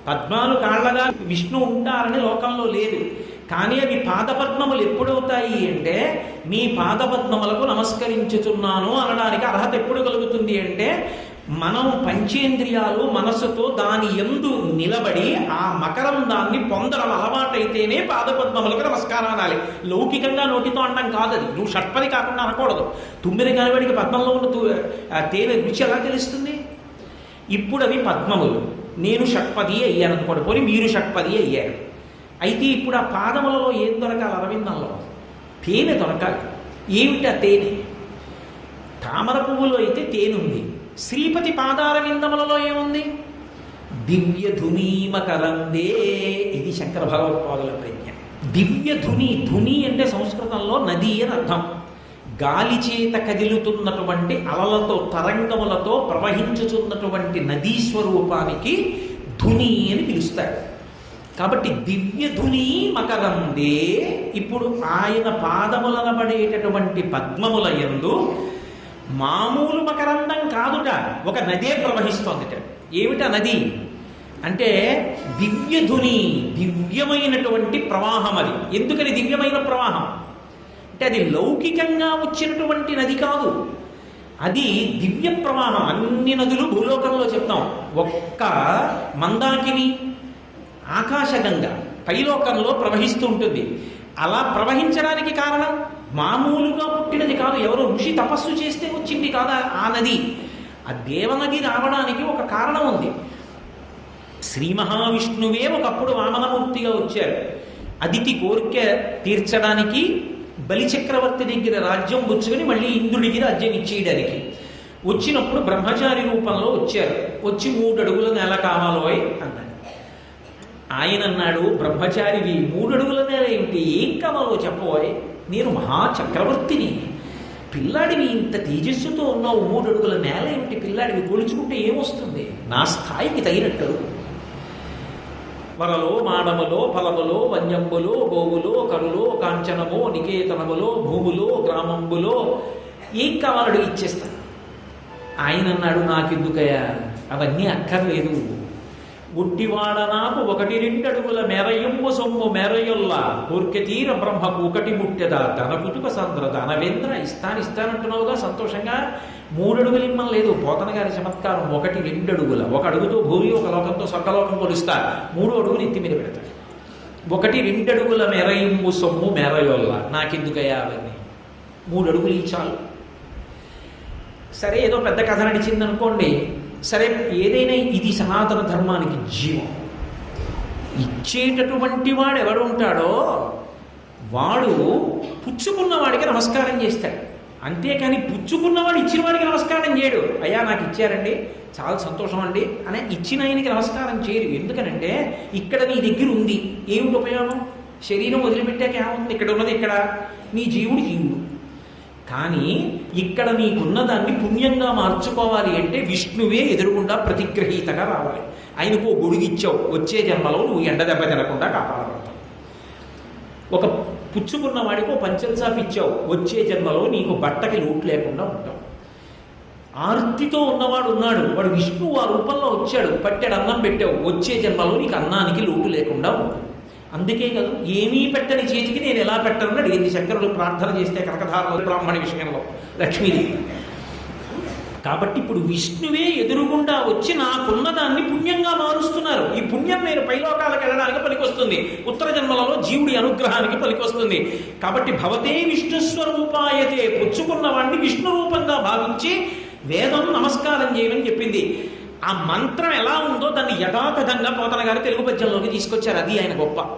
పద్మాలు కాళ్ళగా విష్ణు ఉంటారని లోకంలో లేదు. కానీ అవి పాదపద్మములు ఎప్పుడవుతాయి అంటే మీ పాదపద్మములకు నమస్కరించుతున్నాను అనడానికి అర్హత ఎప్పుడు కలుగుతుంది అంటే మనం పంచేంద్రియాలు మనస్సుతో దాని యందు నిలబడి ఆ మకరందాన్ని పొందడం అలవాటైతేనే పాదపద్మములకు నమస్కారం అనాలి. లౌకికంగా నోటితో అనడం కాదు. అది నువ్వు షట్పది కాకుండా అనకూడదు. తుమ్మిరి కానివాడికి పద్మంలో ఉన్న తేనె రుచి ఎలా తెలుస్తుంది? ఇప్పుడు అవి పద్మములు, నేను షట్పది అయ్యాను అనుకోండి, పోనీ మీరు షట్పది అయ్యారు. అయితే ఇప్పుడు ఆ పాదములలో ఏం దొరకాలి? అరవిందంలో తేనె దొరకాలి. ఏమిటి ఆ తేనె? తామర పువ్వులో అయితే తేనె ఉంది. శ్రీపతి పాదారవిందములలో ఏముంది? దివ్య ధునీమకరందే. ఇది శంకర భగవత్పాదుల ప్రజ్ఞ. దివ్య ధుని. ధుని అంటే సంస్కృతంలో నది అని అర్థం. గాలి చేత కదిలుతున్నటువంటి అలలతో తరంగములతో ప్రవహించుతున్నటువంటి నదీ స్వరూపానికి ధుని అని పిలుస్తారు. కాబట్టి దివ్య ధుని మకరందే. ఇప్పుడు ఆయన పాదములనబడేటటువంటి పద్మముల యందు మామూలు మకరందం కాదుట, ఒక నదే ప్రవహిస్తోందిట. ఏమిటా నది అంటే దివ్య ధుని, దివ్యమైనటువంటి ప్రవాహం. అది ఎందుకని దివ్యమైన ప్రవాహం అంటే అది లౌకికంగా వచ్చినటువంటి నది కాదు, అది దివ్య ప్రవాహం. అన్ని నదులు భూలోకంలో చెప్తాం, ఒక్క మందాకిని ఆకాశగంగ పైలోకంలో ప్రవహిస్తూ ఉంటుంది. అలా ప్రవహించడానికి కారణం మామూలుగా పుట్టినది కాదు, ఎవరో ఋషి తపస్సు చేస్తే వచ్చింది కాదా ఆ నది. ఆ దేవనది రావడానికి ఒక కారణం ఉంది. శ్రీ మహావిష్ణువే ఒకప్పుడు వామనమూర్తిగా వచ్చారు. అదితి కోరిక తీర్చడానికి బలిచక్రవర్తి దగ్గర రాజ్యం పుచ్చుకొని మళ్ళీ ఇంద్రుడికి రాజ్యం ఇచ్చేయడానికి వచ్చినప్పుడు బ్రహ్మచారి రూపంలో వచ్చారు. వచ్చి 3 అడుగుల నేల కావాలోయ్ అన్నాడు. ఆయన అన్నాడు, బ్రహ్మచారివి 3 అడుగుల నేల ఏమిటి, ఏం కావాలో చెప్పబోయ్, నేను మహాచక్రవర్తిని, పిల్లాడివి ఇంత తేజస్సుతో ఉన్నావు, 3 అడుగుల నేల ఏమిటి, పిల్లాడివి కొలుచుకుంటే ఏమొస్తుంది, నా స్థాయికి తగినట్టు వరలో మాడములో ఫలములో వన్యంబులో గోవులో కరులో కాంచనమో నికేతనములో భూములో గ్రామంబులో ఏం కావాలడు ఇచ్చేస్తాను. ఆయన అన్నాడు, నాకెందుకయ్యా అవన్నీ అక్కర్లేదు, ఒట్టివాడ నాకు 1-2 అడుగుల మెరయమ్ము సొమ్ము మెరయొల్లా కోర్కె తీర బ్రహ్మకు 1 ముట్టెదా ధన కుతుక సంద్ర ధనవేంద్ర ఇస్తానంటున్నావుగా సంతోషంగా. 3 అడుగులు ఇమ్మని లేదు, పోతన గారి చమత్కారం. 1-2 అడుగుల, 1 అడుగుతో భూమి ఒక లోకంతో స్వర్గలోకం కొలుస్తా, 3 అడుగులు ఎత్తి మీద పెడతాడు. 1-2 అడుగుల మెరయమ్ము సొమ్ము మెరయొల్లా, నాకెందుకయ్యా అవన్నీ, 3 అడుగులు ఇచ్చాలు. సరే ఏదో పెద్ద కథ నడిచింది అనుకోండి, సరే ఏదైనా ఇది సనాతన ధర్మానికి జీవం. ఇచ్చేటటువంటి వాడు ఎవడు ఉంటాడో వాడు పుచ్చుకున్నవాడికి నమస్కారం చేస్తాడు, అంతేకాని పుచ్చుకున్నవాడు ఇచ్చిన వాడికి నమస్కారం చేయడు. అయ్యా నాకు ఇచ్చారండి చాలా సంతోషం అండి అని ఇచ్చిన ఆయనకి నమస్కారం చేయరు. ఎందుకనంటే ఇక్కడ నీ దగ్గర ఉంది, ఏమిటి ఉపయోగం? శరీరం వదిలిపెట్టాక ఏమవుతుంది? ఇక్కడ ఉన్నది ఇక్కడ నీ జీవుడు జీవుడు. కానీ ఇక్కడ నీకున్నదాన్ని పుణ్యంగా మార్చుకోవాలి అంటే విష్ణువే ఎదురుగుండా ప్రతిగ్రహీతగా రావాలి. ఆయనకు గొడుగిచ్చావు, వచ్చే జన్మలో నువ్వు ఎండ దెబ్బ తినకుండా కాపాడబడతావు. ఒక పుచ్చుకున్న వాడికి పంచల్సాపు ఇచ్చావు, వచ్చే జన్మలో నీకు బట్టకి లోటు లేకుండా ఉంటావు. ఆర్తితో ఉన్నవాడు ఉన్నాడు, వాడు విష్ణువు ఆ రూపంలో వచ్చాడు, పట్టెడు అన్నం పెట్టావు, వచ్చే జన్మలో నీకు అన్నానికి లోటు లేకుండా ఉంటుంది. అందుకే కదా ఏమీ పెట్టని చేతికి నేను ఎలా పెట్టను అడిగింది శంకరుడు ప్రార్థన చేస్తే కనకధారలో బ్రాహ్మణి విషయంలో లక్ష్మీదేవి. కాబట్టి ఇప్పుడు విష్ణువే ఎదురుగుండా వచ్చి నాకున్నదాన్ని పుణ్యంగా మారుస్తున్నారు. ఈ పుణ్యం నేను పైలోకాలకు వెళ్ళడానికి పనికొస్తుంది, ఉత్తర జన్మలలో జీవుడి అనుగ్రహానికి పనికొస్తుంది. కాబట్టి భవతే విష్ణు స్వరూపాయతే, పుచ్చుకున్న వాడిని విష్ణు రూపంగా భావించి వేదం నమస్కారం చేయమని చెప్పింది. ఆ మంత్రం ఎలా ఉందో దాన్ని యథాతథంగా పోతన గారు తెలుగు పద్యంలోకి తీసుకొచ్చారు. అది ఆయన గొప్ప.